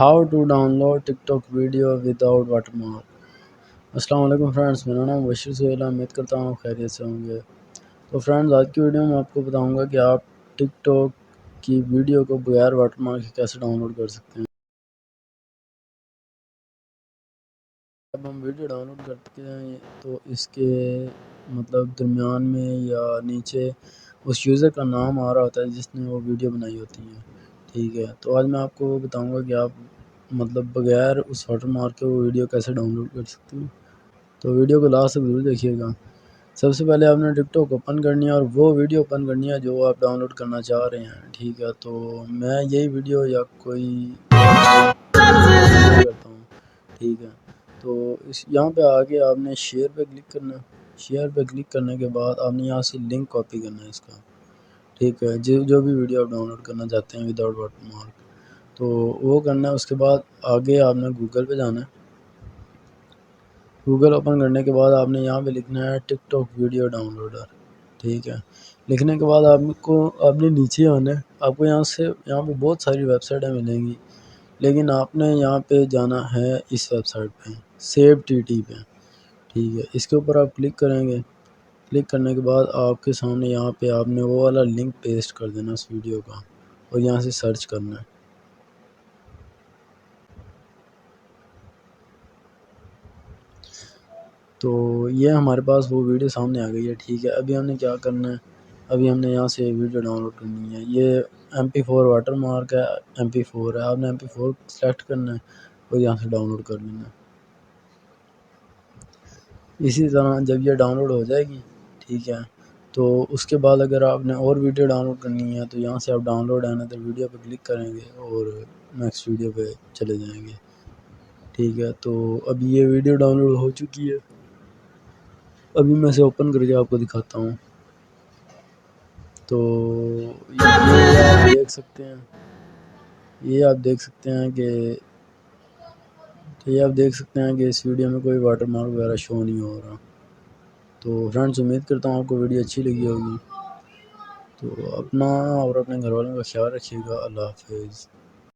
How to download TikTok video without watermark. السلام علیکم friends, میرا نام بشیر سہیل ہے، امید کرتا ہوں خیریت سے ہوں گے۔ تو فرینڈز، آج کی ویڈیو میں آپ کو بتاؤں گا کہ آپ ٹک ٹاک کی ویڈیو کو بغیر واٹر مارک کے کیسے ڈاؤن لوڈ کر سکتے ہیں۔ جب ہم ویڈیو ڈاؤن لوڈ کرتے ہیں تو اس کے درمیان میں یا نیچے اس یوزر کا نام آ رہا ہوتا ہے جس نے وہ ویڈیو بنائی ہوتی ہے، ٹھیک ہے۔ تو آج میں آپ کو بتاؤں گا کہ آپ بغیر اس واٹر مارک کے وہ ویڈیو کیسے ڈاؤن لوڈ کر سکتے ہیں۔ تو ویڈیو کو لاسٹ تک ضرور دیکھیے گا۔ سب سے پہلے آپ نے ٹک ٹاک اوپن کرنی ہے اور وہ ویڈیو اوپن کرنی ہے جو آپ ڈاؤن لوڈ کرنا چاہ رہے ہیں، ٹھیک ہے۔ تو میں یہی ویڈیو یا کوئی کرتا ہوں، ٹھیک ہے۔ تو یہاں پہ آگے آپ نے شیئر پہ کلک کرنا ہے۔ شیئر پہ کلک کرنے کے بعد آپ نے یہاں سے لنک کاپی کرنا ہے اس کا، ٹھیک ہے۔ جو بھی ویڈیو آپ ڈاؤن لوڈ کرنا چاہتے ہیں وداؤٹ واٹر مارک، تو وہ کرنا ہے۔ اس کے بعد آگے آپ نے گوگل پہ جانا ہے۔ گوگل اوپن کرنے کے بعد آپ نے یہاں پہ لکھنا ہے ٹک ٹاک ویڈیو ڈاؤن لوڈر، ٹھیک ہے۔ لکھنے کے بعد آپ نے نیچے آنا ہے۔ آپ کو یہاں پہ بہت ساری ویب سائٹیں ملیں گی، لیکن آپ نے یہاں پہ جانا ہے اس ویب سائٹ پہ سیو ٹی ٹی پہ، ٹھیک ہے۔ اس کے اوپر آپ کلک کریں گے۔ کلک کرنے کے بعد آپ کے سامنے یہاں پہ آپ نے وہ والا لنک پیسٹ کر دینا اس ویڈیو کا اور یہاں سے سرچ کرنا ہے۔ تو یہ ہمارے پاس وہ ویڈیو سامنے آ گئی ہے، ٹھیک ہے۔ ابھی ہم نے کیا کرنا ہے، ابھی ہم نے یہاں سے ویڈیو ڈاؤن لوڈ کرنی ہے۔ یہ MP4 واٹر مارک ہے، MP4 ہے۔ آپ نے MP4 سلیکٹ کرنا ہے اور یہاں سے ڈاؤن لوڈ کر لینا ہے۔ اسی طرح جب یہ ڈاؤن لوڈ ہو جائے گی، ٹھیک ہے، تو اس کے بعد اگر آپ نے اور ویڈیو ڈاؤن لوڈ کرنی ہے تو یہاں سے آپ download and other video پہ کلک کریں گے اور نیکسٹ ویڈیو پہ چلے جائیں گے، ٹھیک ہے۔ تو ابھی یہ ویڈیو ڈاؤن لوڈ ہو چکی ہے۔ ابھی میں اسے اوپن کر کے آپ کو دکھاتا ہوں۔ تو یہ آپ دیکھ سکتے ہیں، کہ اس ویڈیو میں کوئی واٹر مارک وغیرہ شو نہیں ہو رہا۔ تو فرینڈز، امید کرتا ہوں آپ کو ویڈیو اچھی لگی ہوگی۔ تو اپنا اور اپنے گھر والوں کا خیال رکھیے گا۔ اللہ حافظ۔